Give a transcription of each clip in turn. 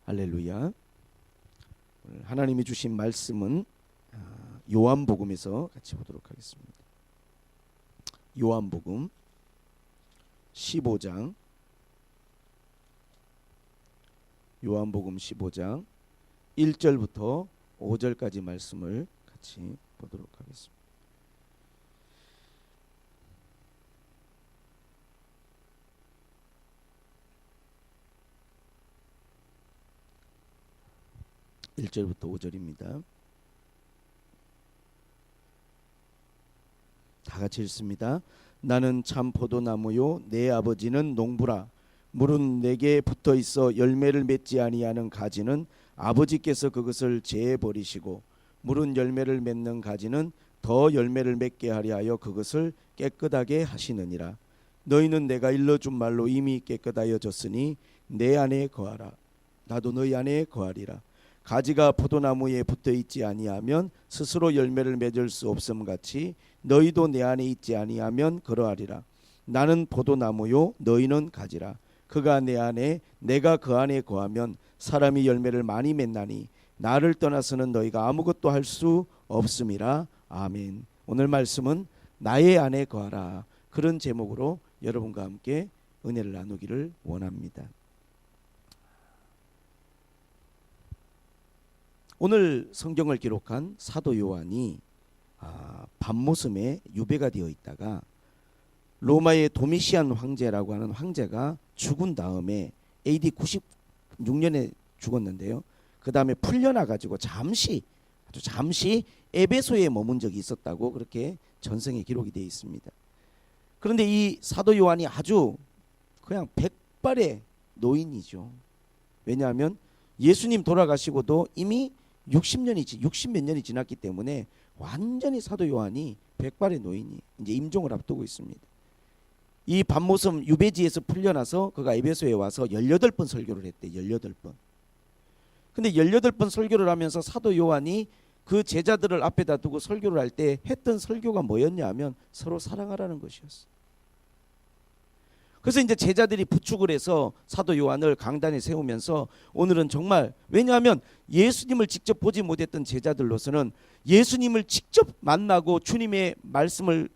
할렐루야. 오늘 하나님이 주신 말씀은 요한복음에서 같이 보도록 하겠습니다. 요한복음 15장, 요한복음 15장 1절부터 5절까지 말씀을 같이 보도록 하겠습니다. (1절부터) 5절입니다. 다 같이 읽습니다. 나는 참 포도나무요 내 아버지는 농부라. 물은 내게 붙어 있어 열매를 맺지 아니하는 가지는 아버지께서 그것을 제해 버리시고, 물은 열매를 맺는 가지는 더 열매를 맺게 하려 하여 그것을 깨끗하게 하시느니라. 너희는 내가 일러준 말로 이미 깨끗하여졌으니 내 안에 거하라. 나도 너희 안에 거하리라. 가지가 포도나무에 붙어 있지 아니하면 스스로 열매를 맺을 수 없음 같이 너희도 내 안에 있지 아니하면 그러하리라. 나는 포도나무요 너희는 가지라. 그가 내 안에 내가 그 안에 거하면 사람이 열매를 많이 맺나니 나를 떠나서는 너희가 아무것도 할 수 없음이라. 아멘. 오늘 말씀은 나의 안에 거하라, 그런 제목으로 여러분과 함께 은혜를 나누기를 원합니다. 오늘 성경을 기록한 사도 요한이 밤모섬에 유배가 되어 있다가 로마의 도미시안 황제라고 하는 황제가 죽은 다음에 AD 96년에 죽었는데요. 그 다음에 풀려나가지고 잠시 에베소에 머문 적이 있었다고 그렇게 전성에 기록이 되어 있습니다. 그런데 이 사도 요한이 아주 그냥 백발의 노인이죠. 왜냐하면 예수님 돌아가시고도 이미 60몇 년이 지났기 때문에 완전히 사도 요한이 백발의 노인이 이제 임종을 앞두고 있습니다. 이 밤모섬 유배지에서 풀려나서 그가 에베소에 와서 18번 설교를 했대. 18번. 근데 18번 설교를 하면서 사도 요한이 그 제자들을 앞에다 두고 설교를 할 때 했던 설교가 뭐였냐 하면 서로 사랑하라는 것이었어. 그래서 이제 제자들이 부축을 해서 사도 요한을 강단에 세우면서 오늘은 정말, 왜냐하면 예수님을 직접 보지 못했던 제자들로서는 예수님을 직접 만나고 주님의 말씀을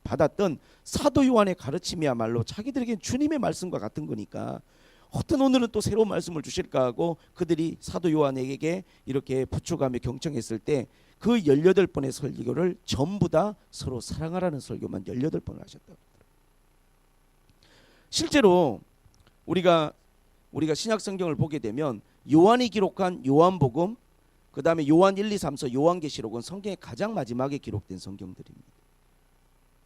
받았던 사도 요한의 가르침이야말로 자기들에게 주님의 말씀과 같은 거니까 어떤 오늘은 또 새로운 말씀을 주실까 하고 그들이 사도 요한에게 이렇게 부축하며 경청했을 때 그 18번의 설교를 전부 다 서로 사랑하라는 설교만 18번을 하셨다고. 실제로 우리가 신약 성경을 보게 되면 요한이 기록한 요한복음, 그 다음에 요한 1, 2, 3서 요한계시록은 성경의 가장 마지막에 기록된 성경들입니다.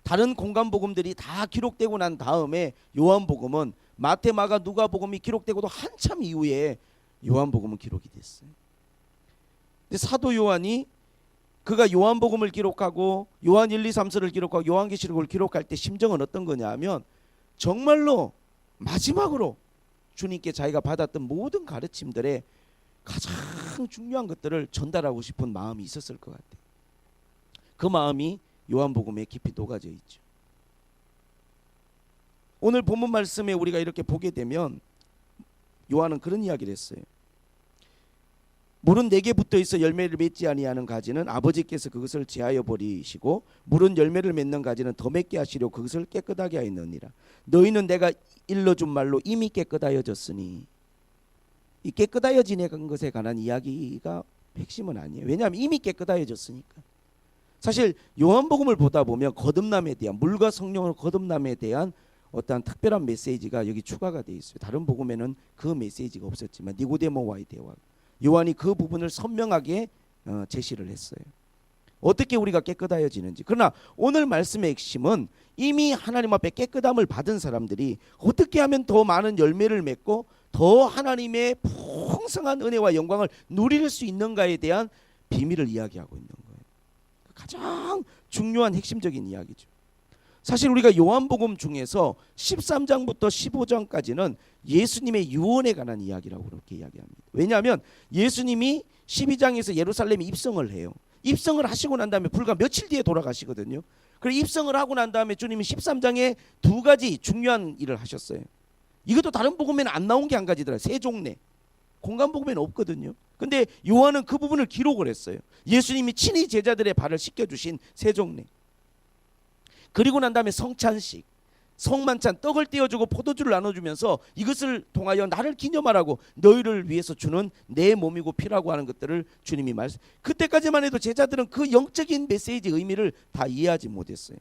다른 공간복음들이 다 기록되고 난 다음에 요한복음은 마태, 마가, 누가복음이 기록되고도 한참 이후에 요한복음은 기록이 됐어요. 근데 사도 요한이 그가 요한복음을 기록하고 요한 1, 2, 3서를 기록하고 요한계시록을 기록할 때 심정은 어떤 거냐 하면 정말로 마지막으로 주님께 자기가 받았던 모든 가르침들의 가장 중요한 것들을 전달하고 싶은 마음이 있었을 것 같아요. 그 마음이 요한복음에 깊이 녹아져 있죠. 오늘 본문 말씀에 우리가 이렇게 보게 되면 요한은 그런 이야기를 했어요. 물은 내게 붙어 있어 열매를 맺지 아니하는 가지는 아버지께서 그것을 제하여 버리시고, 물은 열매를 맺는 가지는 더 맺게 하시려 그것을 깨끗하게 하였느니라. 너희는 내가 일러준 말로 이미 깨끗하여졌으니, 이 깨끗하여지는 것에 관한 이야기가 핵심은 아니에요. 왜냐하면 이미 깨끗하여졌으니까. 사실 요한복음을 보다 보면 거듭남에 대한, 물과 성령의 거듭남에 대한 어떠한 특별한 메시지가 여기 추가가 되어 있어요. 다른 복음에는 그 메시지가 없었지만 니고데모와의 대화, 요한이 그 부분을 선명하게 제시를 했어요. 어떻게 우리가 깨끗하여지는지. 그러나 오늘 말씀의 핵심은 이미 하나님 앞에 깨끗함을 받은 사람들이 어떻게 하면 더 많은 열매를 맺고 더 하나님의 풍성한 은혜와 영광을 누릴 수 있는가에 대한 비밀을 이야기하고 있는 거예요. 가장 중요한 핵심적인 이야기죠. 사실 우리가 요한복음 중에서 13장부터 15장까지는 예수님의 유언에 관한 이야기라고 그렇게 이야기합니다. 왜냐하면 예수님이 12장에서 예루살렘에 입성을 해요. 입성을 하시고 난 다음에 불과 며칠 뒤에 돌아가시거든요. 그리고 입성을 하고 난 다음에 주님이 13장에 두 가지 중요한 일을 하셨어요. 이것도 다른 복음에는 안 나온 게 한 가지더라고요. 세 종례. 공간복음에는 없거든요. 근데 요한은 그 부분을 기록을 했어요. 예수님이 친히 제자들의 발을 씻겨주신 세종례. 그리고 난 다음에 성찬식, 성만찬, 떡을 떼어주고 포도주를 나눠주면서 이것을 통하여 나를 기념하라고, 너희를 위해서 주는 내 몸이고 피라고 하는 것들을 주님이 말씀. 그때까지만 해도 제자들은 그 영적인 메시지의 의미를 다 이해하지 못했어요.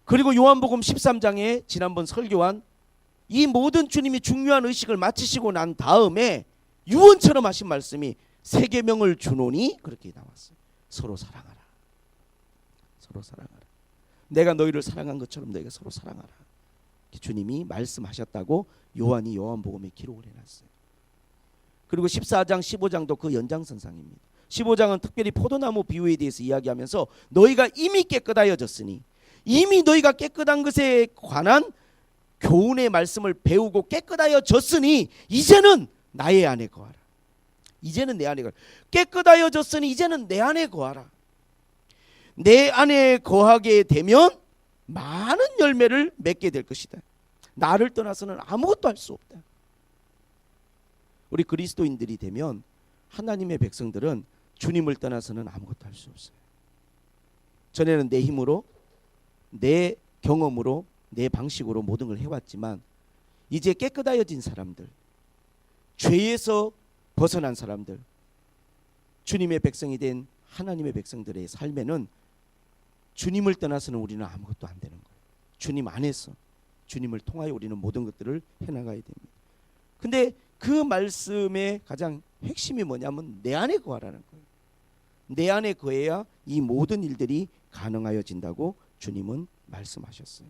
그리고 요한복음 13장에 지난번 설교한 이 모든 주님이 중요한 의식을 마치시고 난 다음에 유언처럼 하신 말씀이 세 계명을 주노니, 그렇게 나왔어요. 서로 사랑하라. 서로 사랑하라. 내가 너희를 사랑한 것처럼 너희가 서로 사랑하라. 주님이 말씀하셨다고 요한이 요한복음에 기록을 해놨어요. 그리고 14장 15장도 그 연장선상입니다. 15장은 특별히 포도나무 비유에 대해서 이야기하면서 너희가 이미 깨끗하여졌으니, 이미 너희가 깨끗한 것에 관한 교훈의 말씀을 배우고 깨끗하여졌으니 이제는 나의 안에 거하라. 이제는 내 안에 거하라. 깨끗하여졌으니 이제는 내 안에 거하라. 내 안에 거하게 되면 많은 열매를 맺게 될 것이다. 나를 떠나서는 아무것도 할 수 없다. 우리 그리스도인들이 되면, 하나님의 백성들은 주님을 떠나서는 아무것도 할 수 없어요. 전에는 내 힘으로, 내 경험으로, 내 방식으로 모든 걸 해왔지만 이제 깨끗하여진 사람들, 죄에서 벗어난 사람들, 주님의 백성이 된 하나님의 백성들의 삶에는 주님을 떠나서는 우리는 아무것도 안 되는 거예요. 주님 안에서, 주님을 통하여 우리는 모든 것들을 해나가야 됩니다. 근데 그 말씀의 가장 핵심이 뭐냐면 내 안에 거하라는 거예요. 내 안에 거해야 이 모든 일들이 가능하여진다고 주님은 말씀하셨어요.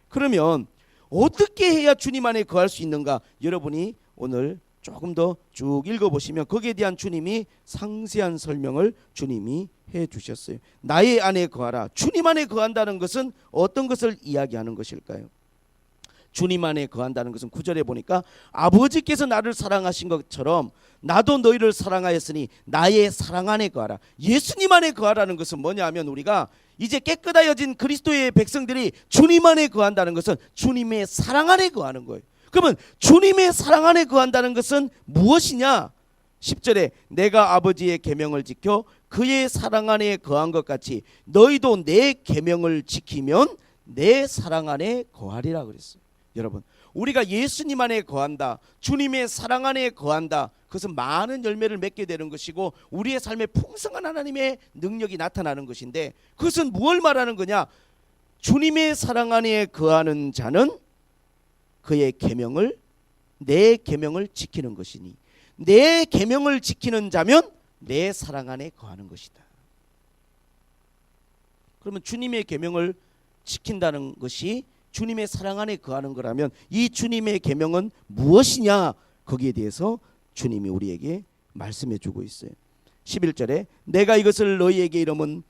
그러면 어떻게 해야 주님 안에 거할 수 있는가? 여러분이 오늘 조금 더 쭉 읽어보시면 거기에 대한 주님이 상세한 설명을 주님이 해 주셨어요. 나의 안에 거하라. 주님 안에 거한다는 것은 어떤 것을 이야기하는 것일까요? 주님 안에 거한다는 것은 9절에 보니까 아버지께서 나를 사랑하신 것처럼 나도 너희를 사랑하였으니 나의 사랑 안에 거하라. 예수님 안에 거하라는 것은 뭐냐면, 우리가 이제 깨끗하여진 그리스도의 백성들이 주님 안에 거한다는 것은 주님의 사랑 안에 거하는 거예요. 그러면 주님의 사랑 안에 거한다는 것은 무엇이냐? 10절에 내가 아버지의 계명을 지켜 그의 사랑 안에 거한 것 같이 너희도 내 계명을 지키면 내 사랑 안에 거하리라 그랬어요. 여러분, 우리가 예수님 안에 거한다, 주님의 사랑 안에 거한다, 그것은 많은 열매를 맺게 되는 것이고 우리의 삶에 풍성한 하나님의 능력이 나타나는 것인데, 그것은 무엇을 말하는 거냐? 주님의 사랑 안에 거하는 자는 그의 계명을, 내 계명을 지키는 것이니 내 계명을 지키는 자면 내 사랑 안에 거하는 것이다. 그러면 주님의 계명을 지킨다는 것이 주님의 사랑 안에 거하는 거라면 이 주님의 계명은 무엇이냐? 거기에 대해서 주님이 우리에게 말씀해 주고 있어요. 11절에 내가 이것을 너희에게 이름은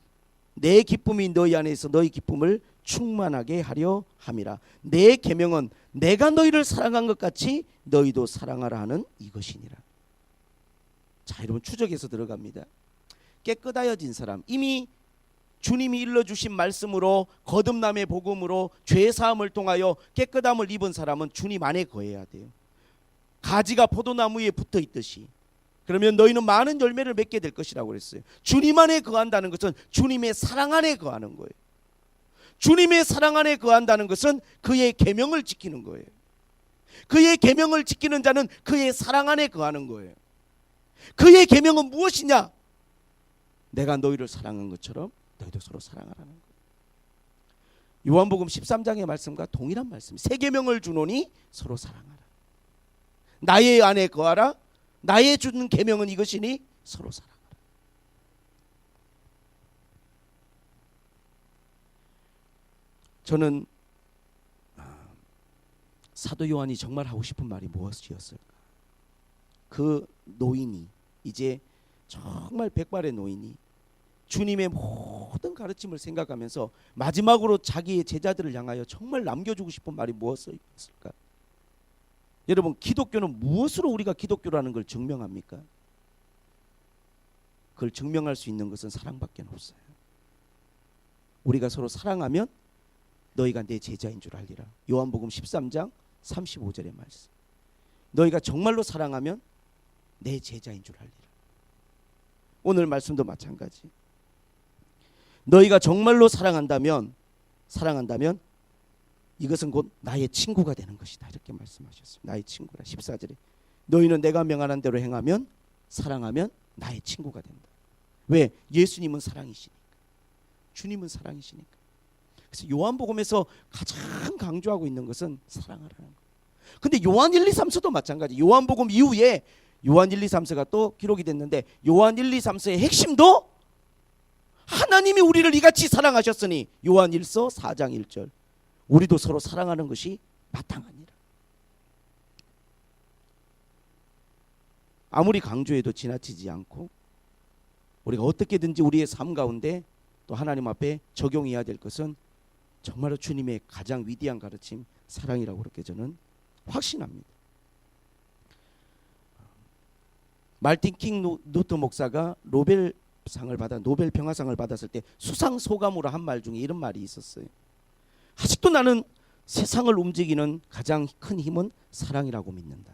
내 기쁨이 너희 안에서 너희 기쁨을 충만하게 하려 함이라. 내 계명은 내가 너희를 사랑한 것 같이 너희도 사랑하라 하는 이것이니라. 자, 여러분, 추적해서 들어갑니다. 깨끗하여진 사람, 이미 주님이 일러주신 말씀으로, 거듭남의 복음으로 죄사함을 통하여 깨끗함을 입은 사람은 주님 안에 거해야 돼요. 가지가 포도나무에 붙어 있듯이. 그러면 너희는 많은 열매를 맺게 될 것이라고 그랬어요. 주님 안에 거한다는 것은 주님의 사랑 안에 거하는 거예요. 주님의 사랑 안에 거한다는 것은 그의 계명을 지키는 거예요. 그의 계명을 지키는 자는 그의 사랑 안에 거하는 거예요. 그의 계명은 무엇이냐? 내가 너희를 사랑한 것처럼 너희도 서로 사랑하라는 거예요. 요한복음 13장의 말씀과 동일한 말씀. 새 계명을 주노니 서로 사랑하라. 나의 안에 거하라. 나의 주는 계명은 이것이니 서로 사랑하라. 저는 사도 요한이 정말 하고 싶은 말이 무엇이었을까? 그 노인이, 이제 정말 백발의 노인이 주님의 모든 가르침을 생각하면서 마지막으로 자기의 제자들을 향하여 정말 남겨주고 싶은 말이 무엇이었을까? 여러분, 기독교는 무엇으로 우리가 기독교라는 걸 증명합니까? 그걸 증명할 수 있는 것은 사랑밖에 없어요. 우리가 서로 사랑하면 너희가 내 제자인 줄 알리라. 요한복음 13장 35절의 말씀. 너희가 정말로 사랑하면 내 제자인 줄 알리라. 오늘 말씀도 마찬가지. 너희가 정말로 사랑한다면 이것은 곧 나의 친구가 되는 것이다. 이렇게 말씀하셨습니다. 나의 친구라. 14절에 너희는 내가 명하는 대로 행하면 사랑하면 나의 친구가 된다. 왜? 예수님은 사랑이시니까. 주님은 사랑이시니까. 그래서 요한복음에서 가장 강조하고 있는 것은 사랑하라는 거예요. 근데 요한 1, 2, 3서도 마찬가지. 요한복음 이후에 요한 1, 2, 3서가 또 기록이 됐는데 요한 1, 2, 3서의 핵심도 하나님이 우리를 이같이 사랑하셨으니 요한 1서 4장 1절 우리도 서로 사랑하는 것이 마땅하니라. 아무리 강조해도 지나치지 않고 우리가 어떻게든지 우리의 삶 가운데 또 하나님 앞에 적용해야 될 것은 정말로 주님의 가장 위대한 가르침 사랑이라고 그렇게 저는 확신합니다. 말틴 킹 루터 목사가 노벨 평화상을 받았을 때 수상 소감으로 한 말 중에 이런 말이 있었어요. 아직도 나는 세상을 움직이는 가장 큰 힘은 사랑이라고 믿는다.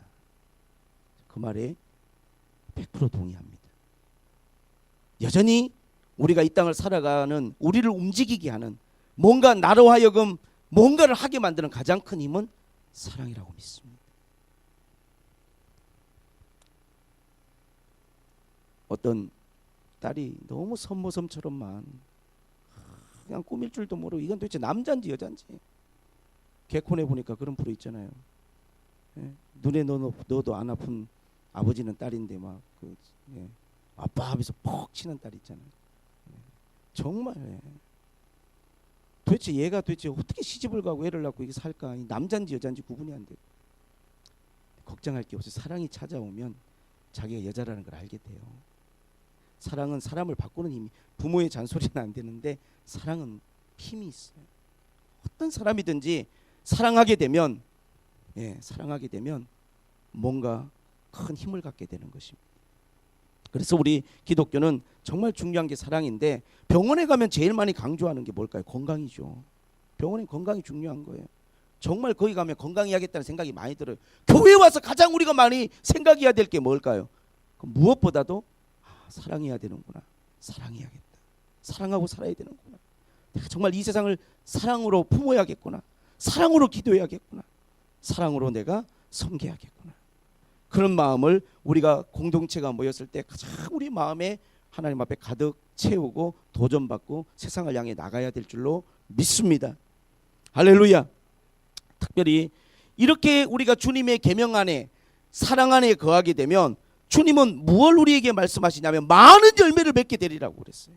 그 말에 100% 동의합니다. 여전히 우리가 이 땅을 살아가는 우리를 움직이게 하는 뭔가 나로 하여금 뭔가를 하게 만드는 가장 큰 힘은 사랑이라고 믿습니다. 어떤 딸이 너무 선모섬처럼만 그냥 꾸밀 줄도 모르고 이건 도대체 남자인지 여자인지 개콘에 보니까 그런 프로 있잖아요. 눈에 넣어도 안 아픈 아버지는 딸인데 막 아빠 하면서 퍽 치는 딸 있잖아요. 정말 도대체 얘가 도대체 어떻게 시집을 가고 애를 낳고 이게 살까? 남자인지 여자인지 구분이 안 돼요. 걱정할 게 없어요. 사랑이 찾아오면 자기가 여자라는 걸 알게 돼요. 사랑은 사람을 바꾸는 힘이, 부모의 잔소리는 안 되는데 사랑은 힘이 있어요. 어떤 사람이든지 사랑하게 되면 뭔가 큰 힘을 갖게 되는 것입니다. 그래서 우리 기독교는 정말 중요한 게 사랑인데 병원에 가면 제일 많이 강조하는 게 뭘까요? 건강이죠. 병원엔 건강이 중요한 거예요. 정말 거기 가면 건강해야겠다는 생각이 많이 들어요. 교회에 와서 가장 우리가 많이 생각해야 될 게 뭘까요? 무엇보다도 사랑해야 되는구나. 사랑해야겠다. 사랑하고 살아야 되는구나. 내가 정말 이 세상을 사랑으로 품어야겠구나. 사랑으로 기도해야겠구나. 사랑으로 내가 섬겨야겠구나. 그런 마음을 우리가 공동체가 모였을 때 가장 우리 마음에 하나님 앞에 가득 채우고 도전받고 세상을 향해 나가야 될 줄로 믿습니다. 할렐루야. 특별히 이렇게 우리가 주님의 계명 안에 사랑 안에 거하게 되면 주님은 무엇을 우리에게 말씀하시냐면 많은 열매를 맺게 되리라고 그랬어요.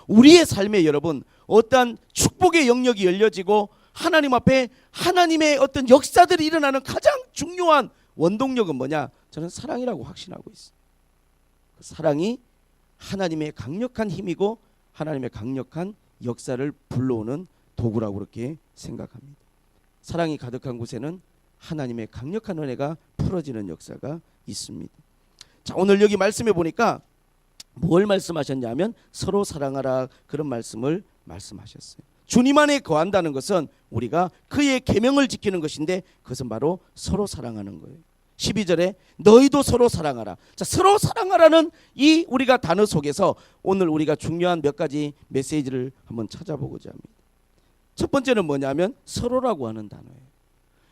우리의 삶에 여러분 어떠한 축복의 영역이 열려지고 하나님 앞에 하나님의 어떤 역사들이 일어나는 가장 중요한 원동력은 뭐냐? 저는 사랑이라고 확신하고 있어요. 그 사랑이 하나님의 강력한 힘이고 하나님의 강력한 역사를 불러오는 도구라고 그렇게 생각합니다. 사랑이 가득한 곳에는 하나님의 강력한 은혜가 풀어지는 역사가 있습니다. 자, 오늘 여기 말씀해 보니까 뭘 말씀하셨냐면 서로 사랑하라 그런 말씀을 말씀하셨어요. 주님 안에 거한다는 것은 우리가 그의 계명을 지키는 것인데 그것은 바로 서로 사랑하는 거예요. 12절에 너희도 서로 사랑하라. 자, 서로 사랑하라는 이 우리가 단어 속에서 오늘 우리가 중요한 몇 가지 메시지를 한번 찾아보고자 합니다. 첫 번째는 뭐냐면 서로라고 하는 단어예요.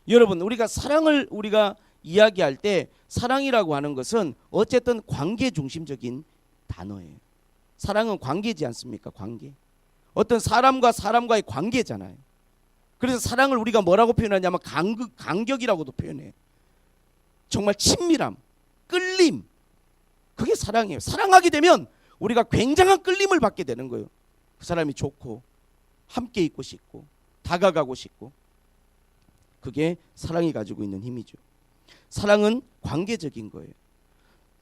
여러분 우리가 사랑을 우리가 이야기할 때 사랑이라고 하는 것은 어쨌든 관계 중심적인 단어예요. 사랑은 관계지 않습니까? 관계. 어떤 사람과 사람과의 관계잖아요. 그래서 사랑을 우리가 뭐라고 표현하냐면 간격이라고도 표현해요. 정말 친밀함, 끌림, 그게 사랑이에요. 사랑하게 되면 우리가 굉장한 끌림을 받게 되는 거예요. 그 사람이 좋고 함께 있고 싶고 다가가고 싶고, 그게 사랑이 가지고 있는 힘이죠. 사랑은 관계적인 거예요.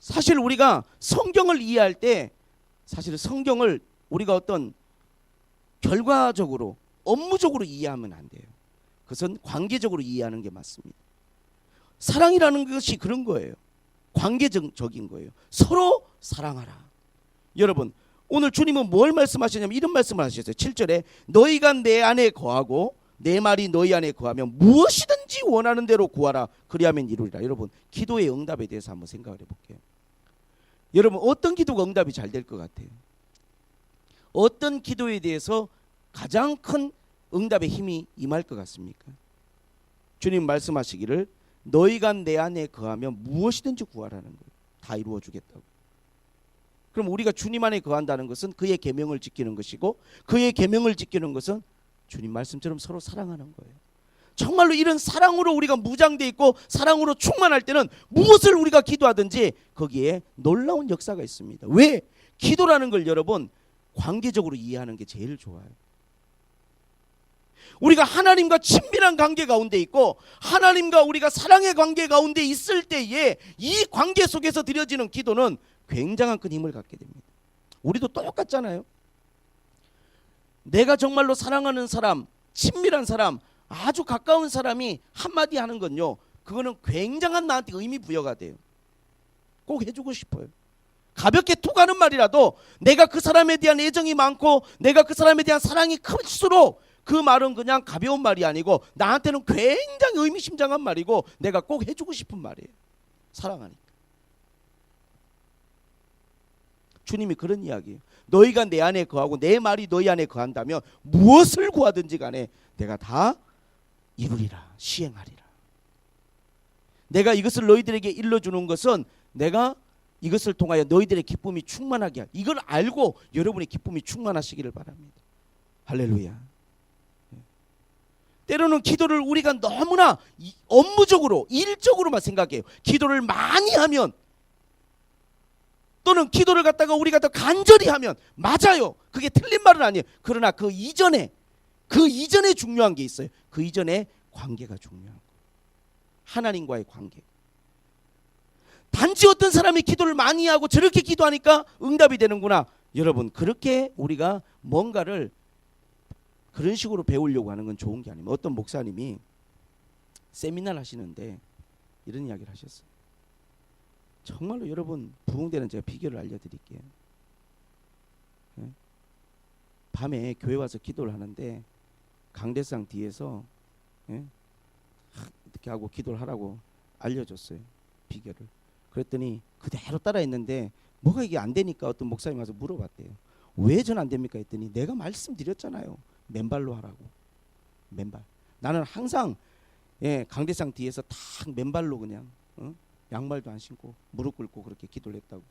사실 우리가 성경을 이해할 때 사실 성경을 우리가 어떤 결과적으로 업무적으로 이해하면 안 돼요. 그것은 관계적으로 이해하는 게 맞습니다. 사랑이라는 것이 그런 거예요. 관계적인 거예요. 서로 사랑하라. 여러분 오늘 주님은 뭘 말씀하시냐면 이런 말씀을 하셨어요. 7절에 너희가 내 안에 거하고 내 말이 너희 안에 거하면 무엇이든지 원하는 대로 구하라 그리하면 이루리라. 여러분, 기도의 응답에 대해서 한번 생각을 해볼게요. 여러분, 어떤 기도가 응답이 잘 될 것 같아요? 어떤 기도에 대해서 가장 큰 응답의 힘이 임할 것 같습니까? 주님 말씀하시기를 너희가 내 안에 거하면 무엇이든지 구하라는 거예요. 다 이루어 주겠다고. 그럼 우리가 주님 안에 거한다는 것은 그의 계명을 지키는 것이고, 그의 계명을 지키는 것은 주님 말씀처럼 서로 사랑하는 거예요. 정말로 이런 사랑으로 우리가 무장되어 있고 사랑으로 충만할 때는 무엇을 우리가 기도하든지 거기에 놀라운 역사가 있습니다. 왜? 기도라는 걸 여러분 관계적으로 이해하는 게 제일 좋아요. 우리가 하나님과 친밀한 관계 가운데 있고 하나님과 우리가 사랑의 관계 가운데 있을 때에 이 관계 속에서 드려지는 기도는 굉장한 큰 힘을 갖게 됩니다. 우리도 똑같잖아요. 내가 정말로 사랑하는 사람, 친밀한 사람, 아주 가까운 사람이 한마디 하는 건요, 그거는 굉장한 나한테 의미 부여가 돼요. 꼭 해주고 싶어요. 가볍게 툭 하는 말이라도 내가 그 사람에 대한 애정이 많고 내가 그 사람에 대한 사랑이 클수록 그 말은 그냥 가벼운 말이 아니고 나한테는 굉장히 의미심장한 말이고 내가 꼭 해주고 싶은 말이에요. 사랑하니까. 주님이 그런 이야기예요. 너희가 내 안에 거하고 내 말이 너희 안에 거한다면 무엇을 구하든지 간에 내가 다 이루리라, 시행하리라. 내가 이것을 너희들에게 일러주는 것은 내가 이것을 통하여 너희들의 기쁨이 충만하게 하라. 이걸 알고 여러분의 기쁨이 충만하시기를 바랍니다. 할렐루야. 때로는 기도를 우리가 너무나 업무적으로 일적으로만 생각해요. 기도를 많이 하면 또는 기도를 갖다가 우리가 더 간절히 하면 맞아요. 그게 틀린 말은 아니에요. 그러나 그 이전에 중요한 게 있어요. 그 이전에 관계가 중요한 거예요. 하나님과의 관계. 단지 어떤 사람이 기도를 많이 하고 저렇게 기도하니까 응답이 되는구나. 여러분, 그렇게 우리가 뭔가를 그런 식으로 배우려고 하는 건 좋은 게 아닙니다. 어떤 목사님이 세미나를 하시는데 이런 이야기를 하셨어요. 정말로 여러분 부흥되는 제가 비결을 알려드릴게요. 밤에 교회 와서 기도를 하는데 강대상 뒤에서 이렇게 하고 기도를 하라고 알려줬어요. 비결을. 그랬더니 그대로 따라했는데 뭐가 이게 안 되니까 어떤 목사님 와서 물어봤대요. 왜 전 안 됩니까? 했더니 내가 말씀드렸잖아요. 맨발로 하라고. 맨발. 나는 항상 강대상 뒤에서 딱 맨발로 그냥 양말도 안 신고 무릎 꿇고 그렇게 기도를 했다고.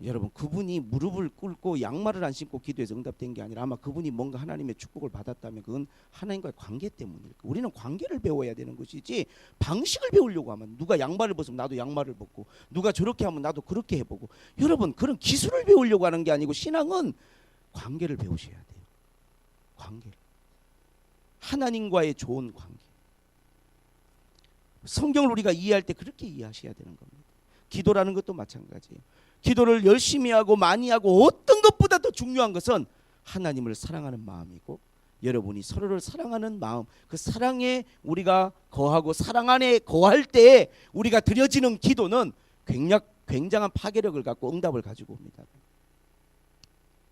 여러분, 그분이 무릎을 꿇고 양말을 안 신고 기도해서 응답된 게 아니라 아마 그분이 뭔가 하나님의 축복을 받았다면 그건 하나님과의 관계 때문일 거예요. 우리는 관계를 배워야 되는 것이지 방식을 배우려고 하면 누가 양말을 벗으면 나도 양말을 벗고 누가 저렇게 하면 나도 그렇게 해보고, 여러분 그런 기술을 배우려고 하는 게 아니고 신앙은 관계를 배우셔야 돼요. 관계를. 하나님과의 좋은 관계. 성경을 우리가 이해할 때 그렇게 이해하셔야 되는 겁니다. 기도라는 것도 마찬가지예요. 기도를 열심히 하고 많이 하고 어떤 것보다 더 중요한 것은 하나님을 사랑하는 마음이고 여러분이 서로를 사랑하는 마음, 그 사랑에 우리가 거하고 사랑 안에 거할 때 우리가 드려지는 기도는 굉장한 파괴력을 갖고 응답을 가지고 옵니다.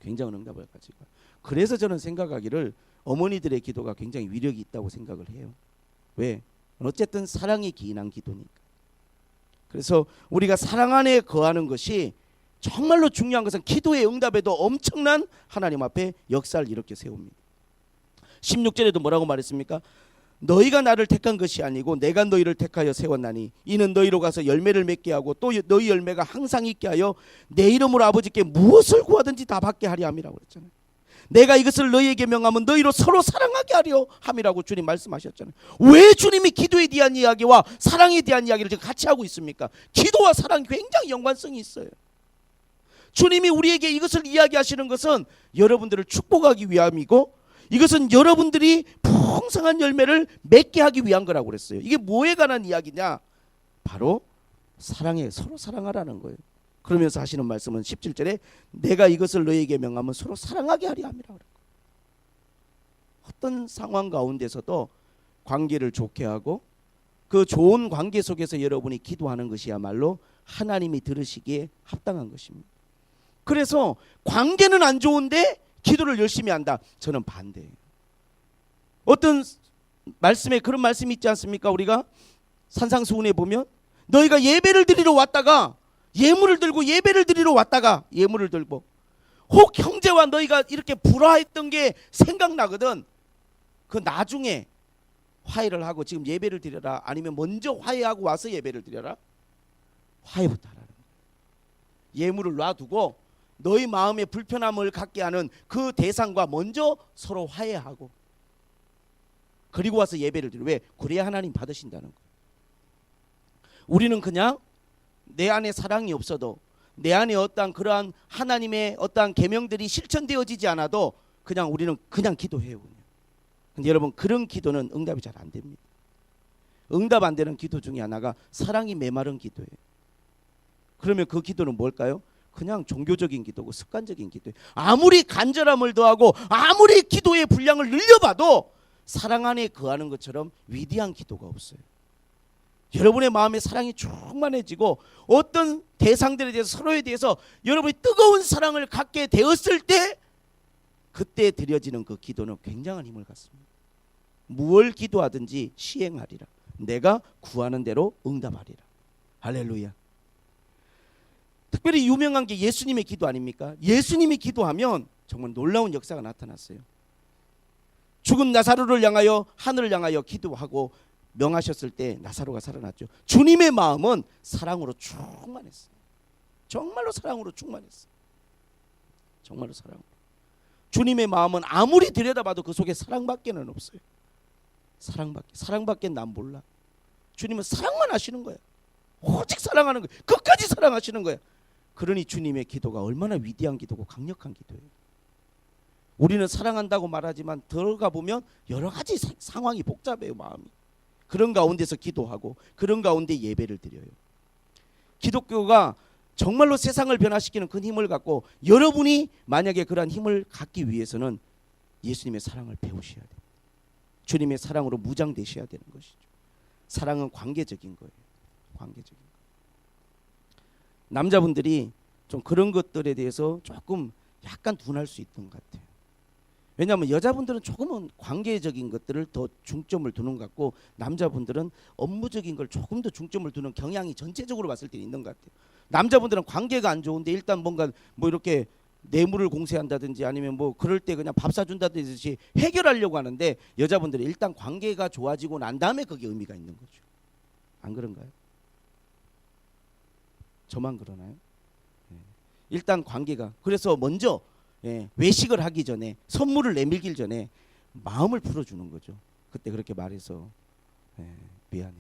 굉장한 응답을 가지고. 그래서 저는 생각하기를 어머니들의 기도가 굉장히 위력이 있다고 생각을 해요. 왜? 어쨌든 사랑이 기인한 기도니까. 그래서 우리가 사랑 안에 거하는 것이 정말로 중요한 것은 기도의 응답에도 엄청난 하나님 앞에 역사를 일으켜 세웁니다. 16절에도 뭐라고 말했습니까? 너희가 나를 택한 것이 아니고 내가 너희를 택하여 세웠나니 이는 너희로 가서 열매를 맺게 하고 또 너희 열매가 항상 있게 하여 내 이름으로 아버지께 무엇을 구하든지 다 받게 하려 함이라고 그랬잖아요. 내가 이것을 너희에게 명하면 너희로 서로 사랑하게 하려 함이라고 주님 말씀하셨잖아요. 왜 주님이 기도에 대한 이야기와 사랑에 대한 이야기를 지금 같이 하고 있습니까? 기도와 사랑이 굉장히 연관성이 있어요. 주님이 우리에게 이것을 이야기하시는 것은 여러분들을 축복하기 위함이고 이것은 여러분들이 풍성한 열매를 맺게 하기 위한 거라고 그랬어요. 이게 뭐에 관한 이야기냐? 바로 사랑에 서로 사랑하라는 거예요. 그러면서 하시는 말씀은 17절에 내가 이것을 너희에게 명하면 서로 사랑하게 하려 함이라 그래요. 어떤 상황 가운데서도 관계를 좋게 하고 그 좋은 관계 속에서 여러분이 기도하는 것이야말로 하나님이 들으시기에 합당한 것입니다. 그래서 관계는 안 좋은데 기도를 열심히 한다. 저는 반대예요. 어떤 말씀에 그런 말씀이 있지 않습니까? 우리가 산상수훈에 보면 너희가 예배를 드리러 왔다가 예물을 들고 예배를 드리러 왔다가 예물을 들고 혹 형제와 너희가 이렇게 불화했던 게 생각나거든. 그 나중에 화해를 하고 지금 예배를 드려라, 아니면 먼저 화해하고 와서 예배를 드려라. 화해부터 하라는 거예요. 예물을 놔두고 너희 마음에 불편함을 갖게 하는 그 대상과 먼저 서로 화해하고 그리고 와서 예배를 드려. 왜? 그래야 하나님 받으신다는 거예요. 우리는 그냥 내 안에 사랑이 없어도, 내 안에 어떠한 그러한 하나님의 어떠한 계명들이 실천되어지지 않아도 그냥 우리는 그냥 기도해요. 근데 여러분, 그런 기도는 응답이 잘 안 됩니다. 응답 안 되는 기도 중에 하나가 사랑이 메마른 기도예요. 그러면 그 기도는 뭘까요? 그냥 종교적인 기도고 습관적인 기도예요. 아무리 간절함을 더하고 아무리 기도의 분량을 늘려봐도 사랑 안에 거하는 것처럼 위대한 기도가 없어요. 여러분의 마음에 사랑이 충만해지고 어떤 대상들에 대해서, 서로에 대해서 여러분이 뜨거운 사랑을 갖게 되었을 때 그때 드려지는 그 기도는 굉장한 힘을 갖습니다. 무엇을 기도하든지 시행하리라. 내가 구하는 대로 응답하리라. 할렐루야. 특별히 유명한 게 예수님의 기도 아닙니까? 예수님이 기도하면 정말 놀라운 역사가 나타났어요. 죽은 나사로를 향하여 하늘을 향하여 기도하고 명하셨을 때 나사로가 살아났죠. 주님의 마음은 사랑으로 충만했어요. 정말로 사랑으로 충만했어요. 정말로 사랑으로. 주님의 마음은 아무리 들여다봐도 그 속에 사랑밖에는 없어요. 사랑밖에 난 몰라. 주님은 사랑만 하시는 거예요. 오직 사랑하는 거예요. 끝까지 사랑하시는 거예요. 그러니 주님의 기도가 얼마나 위대한 기도고 강력한 기도예요. 우리는 사랑한다고 말하지만 들어가 보면 여러 가지 상황이 복잡해요. 마음이. 그런 가운데서 기도하고 그런 가운데 예배를 드려요. 기독교가 정말로 세상을 변화시키는 큰 힘을 갖고, 여러분이 만약에 그러한 힘을 갖기 위해서는 예수님의 사랑을 배우셔야 돼요. 주님의 사랑으로 무장되셔야 되는 것이죠. 사랑은 관계적인 거예요. 관계적인 거. 남자분들이 좀 그런 것들에 대해서 조금 약간 둔할 수 있던 것 같아요. 왜냐하면 여자분들은 조금은 관계적인 것들을 더 중점을 두는 것 같고, 남자분들은 업무적인 걸 조금 더 중점을 두는 경향이 전체적으로 봤을 때 있는 것 같아요. 남자분들은 관계가 안 좋은데 일단 뭔가 뭐 이렇게 뇌물을 공세한다든지 아니면 뭐 그럴 때 그냥 밥 사준다든지 해결하려고 하는데, 여자분들은 일단 관계가 좋아지고 난 다음에 그게 의미가 있는 거죠. 안 그런가요? 저만 그러나요? 일단 관계가, 그래서 먼저 외식을 하기 전에, 선물을 내밀길 전에 마음을 풀어주는 거죠. 그때 그렇게 말해서 미안해,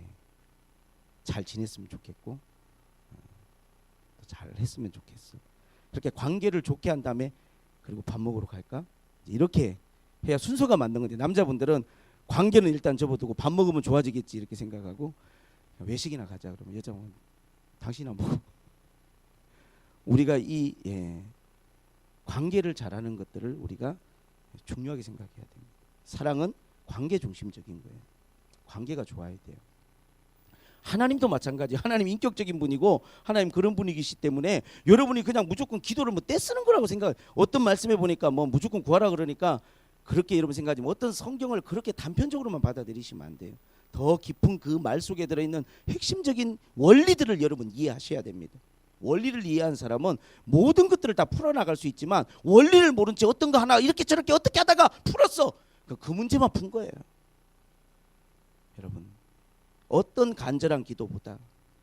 잘 지냈으면 좋겠고 잘 했으면 좋겠어. 그렇게 관계를 좋게 한 다음에 그리고 밥 먹으러 갈까? 이렇게 해야 순서가 맞는 건데, 남자분들은 관계는 일단 접어두고 밥 먹으면 좋아지겠지 이렇게 생각하고 외식이나 가자 그러면 여자분 당신 안 먹어. 우리가 이 관계를 잘하는 것들을 우리가 중요하게 생각해야 됩니다. 사랑은 관계 중심적인 거예요. 관계가 좋아야 돼요. 하나님도 마찬가지. 하나님 인격적인 분이고 하나님 그런 분이시기 때문에 여러분이 그냥 무조건 기도를 뭐 떼쓰는 거라고 생각. 어떤 말씀에 보니까 뭐 무조건 구하라 그러니까 그렇게 여러분 생각하지만 어떤 성경을 그렇게 단편적으로만 받아들이시면 안 돼요. 더 깊은 그 말 속에 들어있는 핵심적인 원리들을 여러분 이해하셔야 됩니다. 원리를 이해한 사람은 모든 것들을 다 풀어나갈 수 있지만, 원리를 모른 채 어떤 거 하나 이렇게 저렇게 어떻게 하다가 풀었어. 그 문제만 푼 거예요. 여러분, 어떤 간절한 기도보다,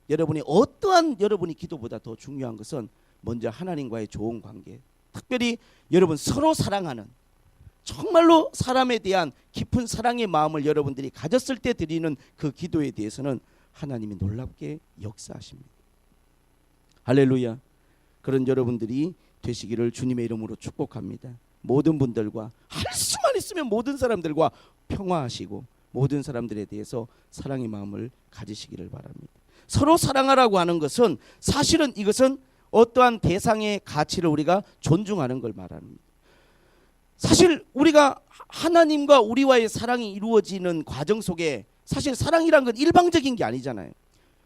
여러분이 기도보다 더 중요한 것은 먼저 하나님과의 좋은 관계, 특별히 여러분 서로 사랑하는, 정말로 사람에 대한 깊은 사랑의 마음을 여러분들이 가졌을 때 드리는 그 기도에 대해서는 하나님이 놀랍게 역사하십니다. 할렐루야. 그런 여러분들이 되시기를 주님의 이름으로 축복합니다. 모든 분들과, 할 수만 있으면 모든 사람들과 평화하시고 모든 사람들에 대해서 사랑의 마음을 가지시기를 바랍니다. 서로 사랑하라고 하는 것은 사실은 이것은 어떠한 대상의 가치를 우리가 존중하는 걸 말합니다. 사실 우리가 하나님과 우리와의 사랑이 이루어지는 과정 속에 사실 사랑이란 건 일방적인 게 아니잖아요.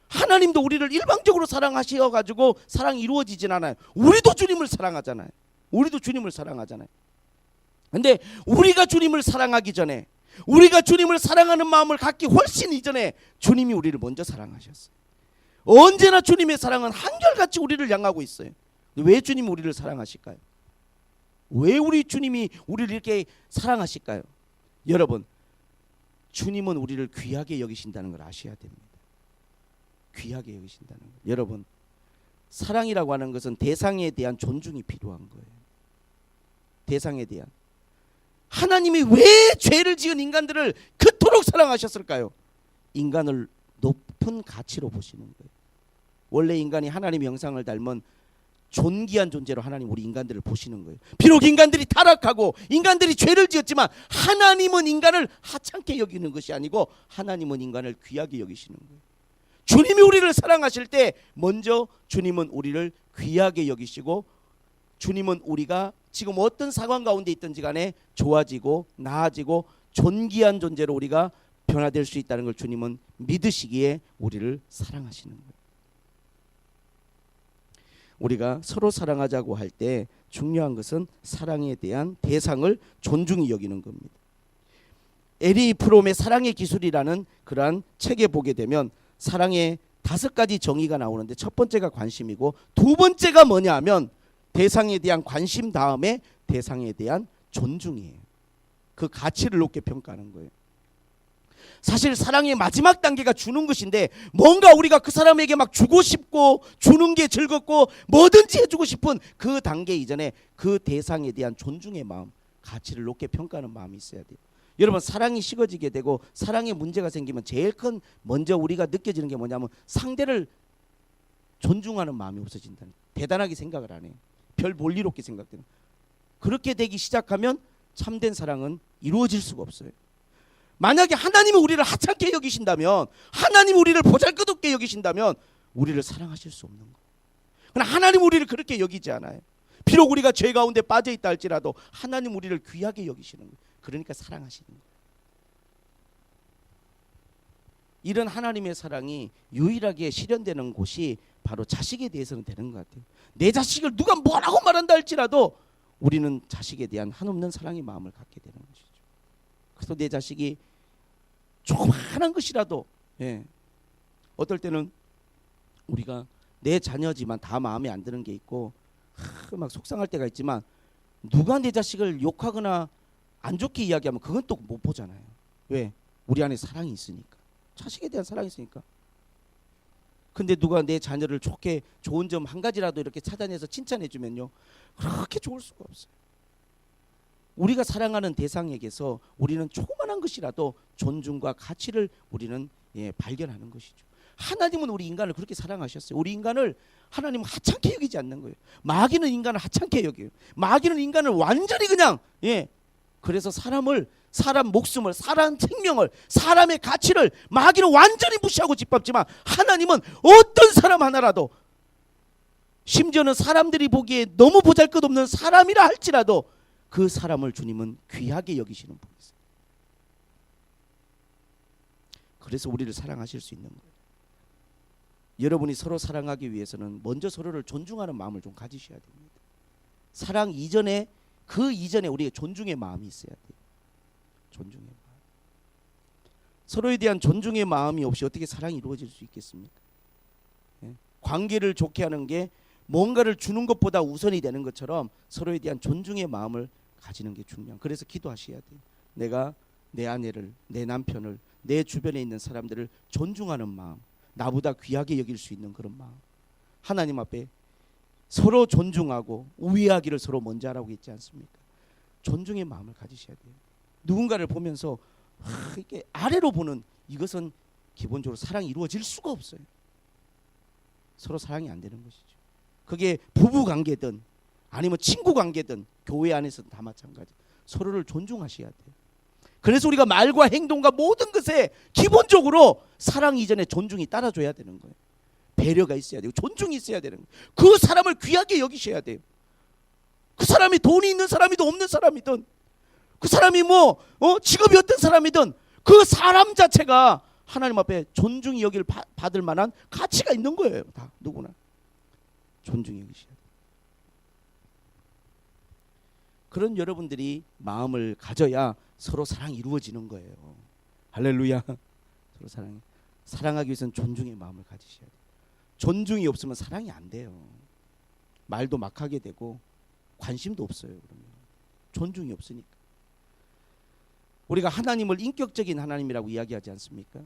하나님도 우리를 일방적으로 사랑하셔가지고 사랑이 이루어지진 않아요. 우리도 주님을 사랑하잖아요. 근데 우리가 주님을 사랑하기 전에 우리가 주님을 사랑하는 마음을 갖기 훨씬 이전에 주님이 우리를 먼저 사랑하셨어요. 언제나 주님의 사랑은 한결같이 우리를 향하고 있어요. 왜 주님이 우리를 사랑하실까요? 왜 우리 주님이 우리를 이렇게 사랑하실까요? 여러분, 주님은 우리를 귀하게 여기신다는 걸 아셔야 됩니다. 귀하게 여기신다는 거. 여러분, 사랑이라고 하는 것은 대상에 대한 존중이 필요한 거예요. 대상에 대한. 하나님이 왜 죄를 지은 인간들을 그토록 사랑하셨을까요? 인간을 높은 가치로 보시는 거예요. 원래 인간이 하나님의 형상을 닮은 존귀한 존재로 하나님 우리 인간들을 보시는 거예요. 비록 인간들이 타락하고 인간들이 죄를 지었지만 하나님은 인간을 하찮게 여기는 것이 아니고 하나님은 인간을 귀하게 여기시는 거예요. 주님이 우리를 사랑하실 때 먼저 주님은 우리를 귀하게 여기시고, 주님은 우리가 지금 어떤 상황 가운데 있든지 간에 좋아지고 나아지고 존귀한 존재로 우리가 변화될 수 있다는 걸 주님은 믿으시기에 우리를 사랑하시는 거예요. 우리가 서로 사랑하자고 할 때 중요한 것은 사랑에 대한 대상을 존중히 여기는 겁니다. 에리 프롬의 사랑의 기술이라는 그러한 책에 보게 되면 사랑의 5가지 정의가 나오는데, 첫 번째가 관심이고, 두 번째가 뭐냐 하면 대상에 대한 관심 다음에 대상에 대한 존중이에요. 그 가치를 높게 평가하는 거예요. 사실 사랑의 마지막 단계가 주는 것인데, 뭔가 우리가 그 사람에게 막 주고 싶고 주는 게 즐겁고 뭐든지 해주고 싶은 그 단계 이전에 그 대상에 대한 존중의 마음, 가치를 높게 평가하는 마음이 있어야 돼요. 여러분, 사랑이 식어지게 되고 사랑에 문제가 생기면 제일 큰 먼저 우리가 느껴지는 게 뭐냐면 상대를 존중하는 마음이 없어진다는, 대단하게 생각을 안 해요. 별 볼일 없게 생각되는. 그렇게 되기 시작하면 참된 사랑은 이루어질 수가 없어요. 만약에 하나님이 우리를 하찮게 여기신다면, 하나님이 우리를 보잘것없게 여기신다면 우리를 사랑하실 수 없는 거예요. 그러나 하나님 우리를 그렇게 여기지 않아요. 비록 우리가 죄 가운데 빠져 있다 할지라도 하나님 우리를 귀하게 여기시는 거예요. 그러니까 사랑하시는 거예요. 이런 하나님의 사랑이 유일하게 실현되는 곳이 바로 자식에 대해서는 되는 것 같아요. 내 자식을 누가 뭐라고 말한다 할지라도 우리는 자식에 대한 한없는 사랑의 마음을 갖게 되는 것이죠. 그래서 내 자식이 조그마한 것이라도, 어떨 때는 우리가 내 자녀지만 다 마음에 안 드는 게 있고 막 속상할 때가 있지만, 누가 내 자식을 욕하거나 안 좋게 이야기하면 그건 또 못 보잖아요. 왜? 우리 안에 사랑이 있으니까. 자식에 대한 사랑이 있으니까. 근데 누가 내 자녀를 좋게, 좋은 점 한 가지라도 이렇게 찾아내서 칭찬해 주면요, 그렇게 좋을 수가 없어요. 우리가 사랑하는 대상에게서 우리는 조그만한 것이라도 존중과 가치를 우리는 발견하는 것이죠. 하나님은 우리 인간을 그렇게 사랑하셨어요. 우리 인간을 하나님은 하찮게 여기지 않는 거예요. 마귀는 인간을 하찮게 여겨요. 마귀는 인간을 완전히 그냥, 그래서 사람 목숨을, 사람 생명을, 사람의 가치를 마귀는 완전히 무시하고 짓밟지만, 하나님은 어떤 사람 하나라도, 심지어는 사람들이 보기에 너무 보잘것없는 사람이라 할지라도 그 사람을 주님은 귀하게 여기시는 분이세요. 그래서 우리를 사랑하실 수 있는 거예요. 여러분이 서로 사랑하기 위해서는 먼저 서로를 존중하는 마음을 좀 가지셔야 됩니다. 사랑 이전에, 그 이전에 우리의 존중의 마음이 있어야 돼요. 존중의 마음. 서로에 대한 존중의 마음이 없이 어떻게 사랑이 이루어질 수 있겠습니까? 관계를 좋게 하는 게 뭔가를 주는 것보다 우선이 되는 것처럼 서로에 대한 존중의 마음을 가지는 게 중요한. 그래서 기도하셔야 돼요. 내가 내 아내를, 내 남편을, 내 주변에 있는 사람들을 존중하는 마음, 나보다 귀하게 여길 수 있는 그런 마음. 하나님 앞에 서로 존중하고 우애하기를 서로 먼저 하라고 했지 않습니까? 존중의 마음을 가지셔야 돼요. 누군가를 보면서 이렇게 아래로 보는, 이것은 기본적으로 사랑이 이루어질 수가 없어요. 서로 사랑이 안 되는 것이죠. 그게 부부 관계든 아니면 친구 관계든 교회 안에서든 다 마찬가지. 서로를 존중하셔야 돼요. 그래서 우리가 말과 행동과 모든 것에 기본적으로 사랑 이전에 존중이 따라줘야 되는 거예요. 배려가 있어야 되고 존중이 있어야 되는 거예요. 그 사람을 귀하게 여기셔야 돼요. 그 사람이 돈이 있는 사람이든 없는 사람이든, 그 사람이 직업이 어떤 사람이든 그 사람 자체가 하나님 앞에 존중이 여길 받을 만한 가치가 있는 거예요. 다 누구나 존중이 여기셔야 돼요. 그런 여러분들이 마음을 가져야 서로 사랑이 이루어지는 거예요. 할렐루야. 서로 사랑하기 위해서는 존중의 마음을 가지셔야 돼요. 존중이 없으면 사랑이 안 돼요. 말도 막 하게 되고 관심도 없어요. 그러면 존중이 없으니까. 우리가 하나님을 인격적인 하나님이라고 이야기하지 않습니까?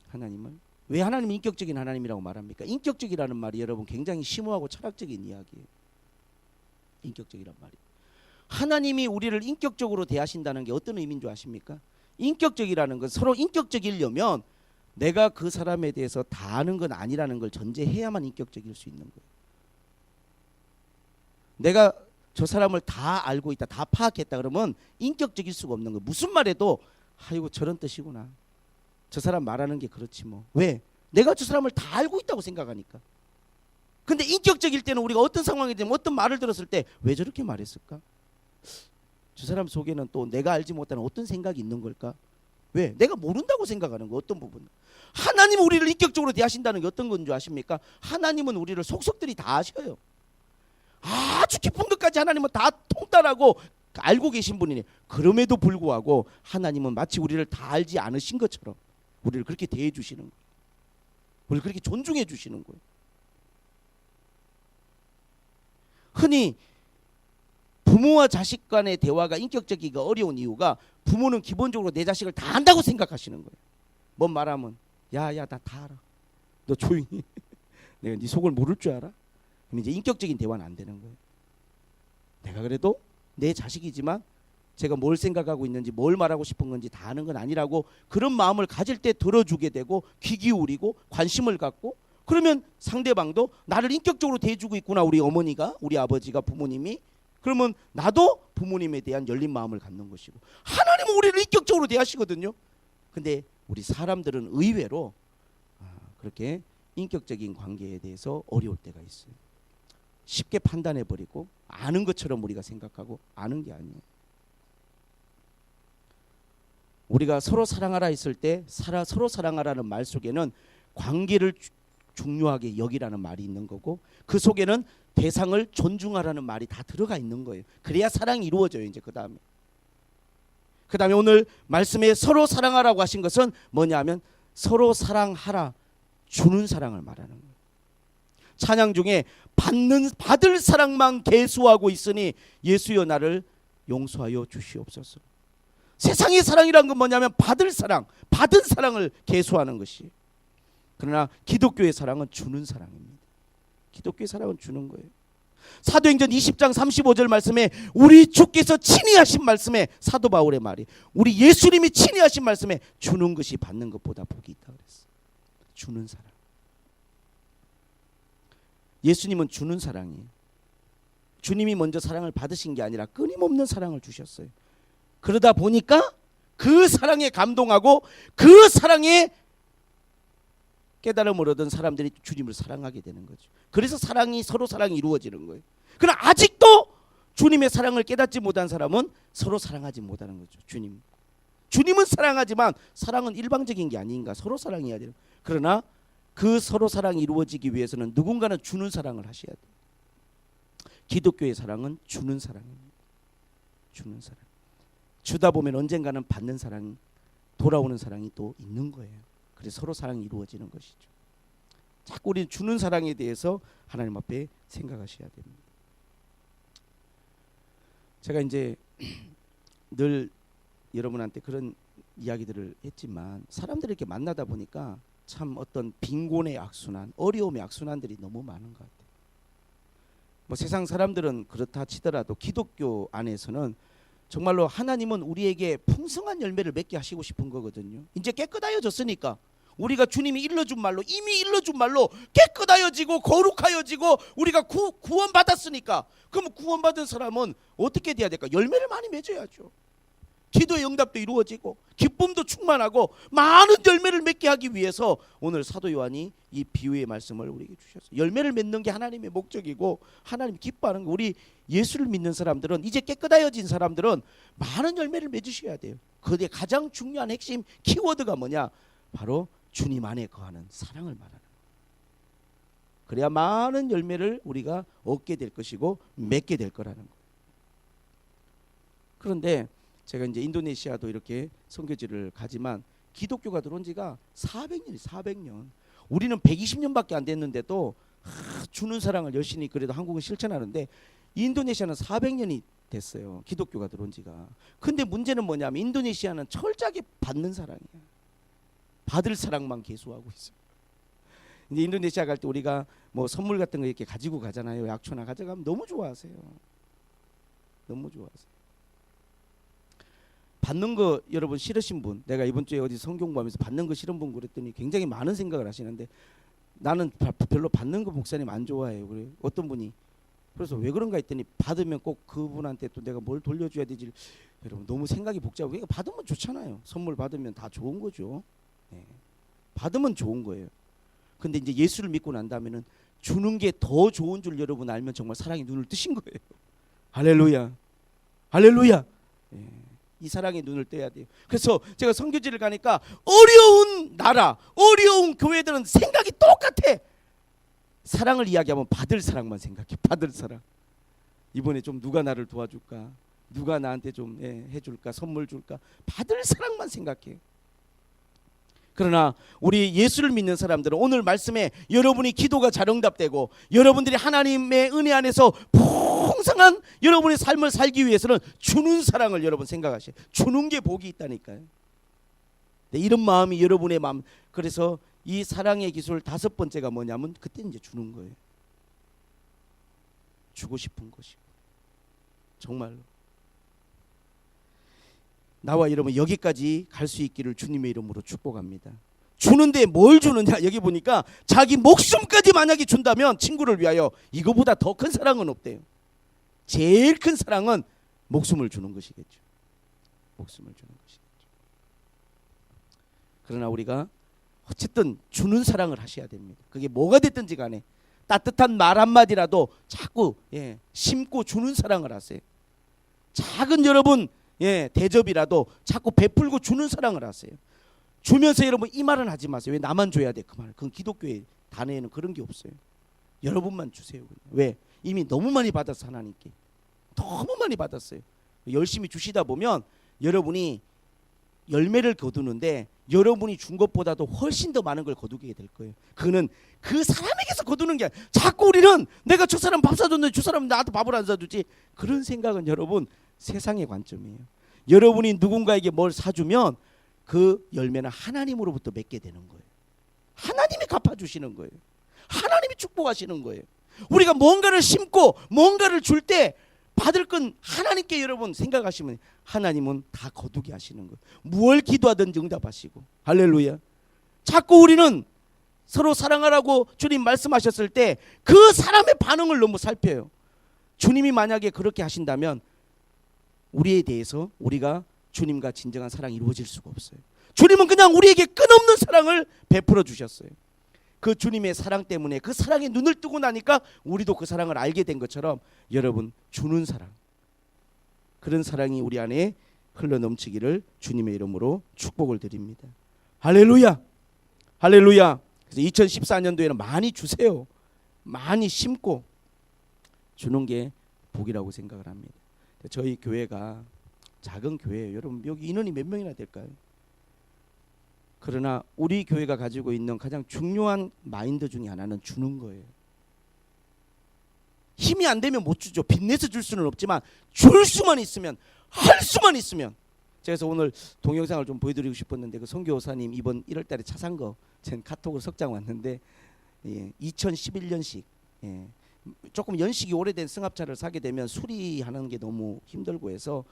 하나님을 왜 하나님을 인격적인 하나님이라고 말합니까? 인격적이라는 말이 여러분 굉장히 심오하고 철학적인 이야기예요. 인격적이란 말이. 하나님이 우리를 인격적으로 대하신다는 게 어떤 의미인 줄 아십니까? 인격적이라는 건 서로 인격적이려면 내가 그 사람에 대해서 다 아는 건 아니라는 걸 전제해야만 인격적일 수 있는 거예요. 내가 저 사람을 다 알고 있다, 다 파악했다 그러면 인격적일 수가 없는 거예요. 무슨 말해도 아이고 저런 뜻이구나. 저 사람 말하는 게 그렇지 뭐. 왜? 내가 저 사람을 다 알고 있다고 생각하니까. 근데 인격적일 때는 우리가 어떤 상황이 되면 어떤 말을 들었을 때 왜 저렇게 말했을까? 저 사람 속에는 또 내가 알지 못하는 어떤 생각이 있는 걸까? 왜? 내가 모른다고 생각하는 거 어떤 부분. 하나님은 우리를 인격적으로 대하신다는 게 어떤 건 줄 아십니까? 하나님은 우리를 속속들이 다 아셔요. 아주 깊은 것까지 하나님은 다 통달하고 알고 계신 분이니 그럼에도 불구하고 하나님은 마치 우리를 다 알지 않으신 것처럼 우리를 그렇게 대해 주시는 거예요. 우리를 그렇게 존중해 주시는 거예요. 흔히 부모와 자식 간의 대화가 인격적이기가 어려운 이유가 부모는 기본적으로 내 자식을 다 안다고 생각하시는 거예요. 뭔 말하면 야야 나 다 알아. 너 조용히 해. 내가 네 속을 모를 줄 알아? 그럼 이제 인격적인 대화는 안 되는 거예요. 내가 그래도 내 자식이지만 제가 뭘 생각하고 있는지 뭘 말하고 싶은 건지 다 아는 건 아니라고 그런 마음을 가질 때 들어주게 되고 귀 기울이고 관심을 갖고 그러면 상대방도 나를 인격적으로 대해주고 있구나. 우리 어머니가 우리 아버지가 부모님이 그러면 나도 부모님에 대한 열린 마음을 갖는 것이고 하나님은 우리를 인격적으로 대하시거든요. 근데 우리 사람들은 의외로 그렇게 인격적인 관계에 대해서 어려울 때가 있어요. 쉽게 판단해버리고 아는 것처럼 우리가 생각하고 아는 게 아니에요. 우리가 서로 사랑하라 했을 때 서로 사랑하라는 말 속에는 관계를 중요하게 여기라는 말이 있는 거고 그 속에는 대상을 존중하라는 말이 다 들어가 있는 거예요. 그래야 사랑이 이루어져요. 이제 그 다음에 오늘 말씀에 서로 사랑하라고 하신 것은 뭐냐 하면 서로 사랑하라, 주는 사랑을 말하는 거예요. 찬양 중에 받을 사랑만 계수하고 있으니 예수여 나를 용서하여 주시옵소서. 세상의 사랑이란 건 뭐냐면 받은 사랑을 계수하는 것이. 그러나 기독교의 사랑은 주는 사랑입니다. 기독교의 사랑은 주는 거예요. 사도행전 20장 35절 말씀에 우리 주께서 친히 하신 말씀에 사도 바울의 말이 우리 예수님이 친히 하신 말씀에 주는 것이 받는 것보다 복이 있다 그랬어요. 주는 사랑. 예수님은 주는 사랑이에요. 주님이 먼저 사랑을 받으신 게 아니라 끊임없는 사랑을 주셨어요. 그러다 보니까 그 사랑에 감동하고 그 사랑에 깨달음을 얻은 사람들이 주님을 사랑하게 되는 거죠. 그래서 서로 사랑이 이루어지는 거예요. 그러나 아직도 주님의 사랑을 깨닫지 못한 사람은 서로 사랑하지 못하는 거죠. 주님은 사랑하지만 사랑은 일방적인 게 아닌가. 서로 사랑해야 돼요. 그러나 그 서로 사랑이 이루어지기 위해서는 누군가는 주는 사랑을 하셔야 돼요. 기독교의 사랑은 주는 사랑입니다. 주는 사랑. 주다 보면 언젠가는 받는 사랑, 돌아오는 사랑이 또 있는 거예요. 그래서 서로 사랑이 이루어지는 것이죠. 자꾸 우리는 주는 사랑에 대해서 하나님 앞에 생각하셔야 됩니다. 제가 이제 늘 여러분한테 그런 이야기들을 했지만 사람들을 이렇게 만나다 보니까 참 어떤 빈곤의 악순환, 어려움의 악순환들이 너무 많은 것 같아요. 뭐 세상 사람들은 그렇다 치더라도 기독교 안에서는 정말로 하나님은 우리에게 풍성한 열매를 맺게 하시고 싶은 거거든요. 이제 깨끗하여졌으니까 우리가 주님이 일러준 말로 이미 일러준 말로 깨끗하여지고 거룩하여지고 우리가 구원받았으니까 그럼 구원받은 사람은 어떻게 돼야 될까? 열매를 많이 맺어야죠. 기도의 응답도 이루어지고 기쁨도 충만하고 많은 열매를 맺게 하기 위해서 오늘 사도 요한이 이 비유의 말씀을 우리에게 주셨어요. 열매를 맺는 게 하나님의 목적이고 하나님이 기뻐하는 거. 우리 예수를 믿는 사람들은 이제 깨끗하여진 사람들은 많은 열매를 맺으셔야 돼요. 그게 가장 중요한 핵심 키워드가 뭐냐? 바로 주님 안에 거하는 사랑을 말하는 거예요. 그래야 많은 열매를 우리가 얻게 될 것이고 맺게 될 거라는 거예요. 그런데 제가 이제 인도네시아도 이렇게 선교지를 가지만 기독교가 들어온 지가 400년이 400년. 우리는 120년밖에 안 됐는데도 주는 사랑을 열심히 그래도 한국은 실천하는데 인도네시아는 400년이 됐어요. 기독교가 들어온 지가. 근데 문제는 뭐냐면 인도네시아는 철저하게 받는 사랑이야. 받을 사랑만 계수하고 있어요. 이제 인도네시아 갈 때 우리가 뭐 선물 같은 거 이렇게 가지고 가잖아요. 약초나 가져가면 너무 좋아하세요. 너무 좋아하세요. 받는 거 여러분 싫으신 분, 내가 이번 주에 어디 성경공부하면서 받는 거 싫은 분 그랬더니 굉장히 많은 생각을 하시는데 나는 별로 받는 거 목사님 안 좋아해요. 그래 어떤 분이 그래서 왜 그런가 했더니 받으면 꼭 그분한테 또 내가 뭘 돌려줘야 되지. 여러분 너무 생각이 복잡하고 그러니까 받으면 좋잖아요. 선물 받으면 다 좋은 거죠. 네. 받으면 좋은 거예요. 근데 이제 예수를 믿고 난 다음에는 주는 게 더 좋은 줄 여러분 알면 정말 사랑이 눈을 뜨신 거예요. 할렐루야, 할렐루야. 네. 이 사랑의 눈을 떼야 돼요. 그래서 제가 선교지를 가니까 어려운 나라, 어려운 교회들은 생각이 똑같아. 사랑을 이야기하면 받을 사랑만 생각해. 받을 사랑. 이번에 좀 누가 나를 도와줄까? 누가 나한테 좀 해줄까? 선물 줄까? 받을 사랑만 생각해. 그러나 우리 예수를 믿는 사람들은 오늘 말씀에 여러분이 기도가 잘 응답되고 여러분들이 하나님의 은혜 안에서 풍성한 여러분의 삶을 살기 위해서는 주는 사랑을 여러분 생각하셔요. 주는 게 복이 있다니까요. 네, 이런 마음이 여러분의 마음. 그래서 이 사랑의 기술 5번째가 뭐냐면 그때 이제 주는 거예요. 주고 싶은 것이고 정말로 나와 여러분 여기까지 갈 수 있기를 주님의 이름으로 축복합니다. 주는데 뭘 주느냐 여기 보니까 자기 목숨까지 만약에 준다면 친구를 위하여 이거보다 더 큰 사랑은 없대요. 제일 큰 사랑은 목숨을 주는 것이겠죠. 목숨을 주는 것이겠죠. 그러나 우리가 어쨌든 주는 사랑을 하셔야 됩니다. 그게 뭐가 됐든지 간에 따뜻한 말 한마디라도 자꾸 심고 주는 사랑을 하세요. 작은 여러분 대접이라도 자꾸 베풀고 주는 사랑을 하세요. 주면서 여러분 이 말은 하지 마세요. 왜 나만 줘야 돼? 그 말. 그건 기독교의 단어에는 그런 게 없어요. 여러분만 주세요. 왜? 이미 너무 많이 받았어. 하나님께 너무 많이 받았어요. 열심히 주시다 보면 여러분이 열매를 거두는데 여러분이 준 것보다도 훨씬 더 많은 걸 거두게 될 거예요. 그는 그 사람에게서 거두는 게 아니라 자꾸 우리는 내가 저 사람 밥 사줬는데 저 사람은 나한테 밥을 안 사주지. 그런 생각은 여러분 세상의 관점이에요. 여러분이 누군가에게 뭘 사주면 그 열매는 하나님으로부터 맺게 되는 거예요. 하나님이 갚아주시는 거예요. 하나님이 축복하시는 거예요. 우리가 뭔가를 심고 뭔가를 줄 때 받을 건 하나님께 여러분 생각하시면 하나님은 다 거두게 하시는 거예요. 무얼 기도하든지 응답하시고. 할렐루야. 자꾸 우리는 서로 사랑하라고 주님 말씀하셨을 때 그 사람의 반응을 너무 살펴요. 주님이 만약에 그렇게 하신다면 우리에 대해서 우리가 주님과 진정한 사랑이 이루어질 수가 없어요. 주님은 그냥 우리에게 끝없는 사랑을 베풀어 주셨어요. 그 주님의 사랑 때문에 그 사랑에 눈을 뜨고 나니까 우리도 그 사랑을 알게 된 것처럼 여러분 주는 사랑, 그런 사랑이 우리 안에 흘러넘치기를 주님의 이름으로 축복을 드립니다. 할렐루야, 할렐루야. 그래서 2014년도에는 많이 주세요. 많이 심고 주는 게 복이라고 생각을 합니다. 저희 교회가 작은 교회예요. 여러분 여기 인원이 몇 명이나 될까요? 그러나 우리 교회가 가지고 있는 가장 중요한 마인드 중에 하나는 주는 거예요. 힘이 안 되면 못 주죠. 빚내서 줄 수는 없지만 줄 수만 있으면, 할 수만 있으면. 그래서 오늘 동영상을 좀 보여드리고 싶었는데 그 선교사님 이번 1월달에 차 산 거 제 카톡으로 석장 왔는데 2011년식 조금 연식이 오래된 승합차를 사게 되면 수리하는 게 너무 힘들고 해서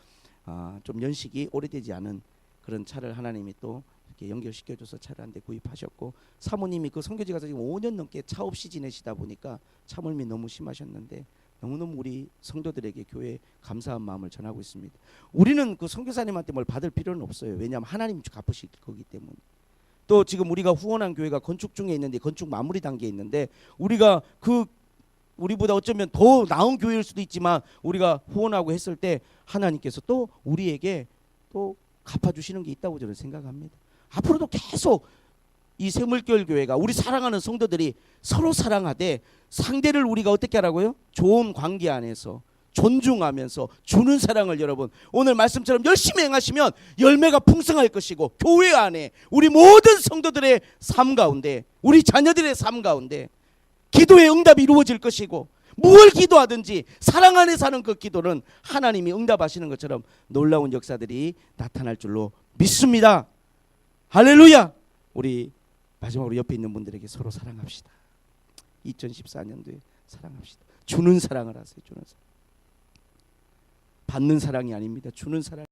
좀 연식이 오래되지 않은 그런 차를 하나님이 또 이렇게 연결시켜줘서 차를 한 대 구입하셨고, 사모님이 그 선교지 가서 지금 5년 넘게 차 없이 지내시다 보니까 차멀미 너무 심하셨는데 너무너무 우리 성도들에게 교회에 감사한 마음을 전하고 있습니다. 우리는 그 선교사님한테 뭘 받을 필요는 없어요. 왜냐하면 하나님이 갚으실 거기 때문에. 또 지금 우리가 후원한 교회가 건축 중에 있는데 건축 마무리 단계에 있는데 우리가 우리보다 어쩌면 더 나은 교회일 수도 있지만 우리가 후원하고 했을 때 하나님께서 또 우리에게 또 갚아주시는 게 있다고 저는 생각합니다. 앞으로도 계속 이 샘물교회 교회가 우리 사랑하는 성도들이 서로 사랑하되 상대를 우리가 어떻게 하라고요? 좋은 관계 안에서 존중하면서 주는 사랑을 여러분 오늘 말씀처럼 열심히 행하시면 열매가 풍성할 것이고 교회 안에 우리 모든 성도들의 삶 가운데 우리 자녀들의 삶 가운데 기도의 응답이 이루어질 것이고 무엇을 기도하든지 사랑 안에 사는 그 기도는 하나님이 응답하시는 것처럼 놀라운 역사들이 나타날 줄로 믿습니다. 할렐루야. 우리 마지막으로 옆에 있는 분들에게 서로 사랑합시다. 2014년도에 사랑합시다. 주는 사랑을 하세요. 주는 사랑. 받는 사랑이 아닙니다. 주는 사랑.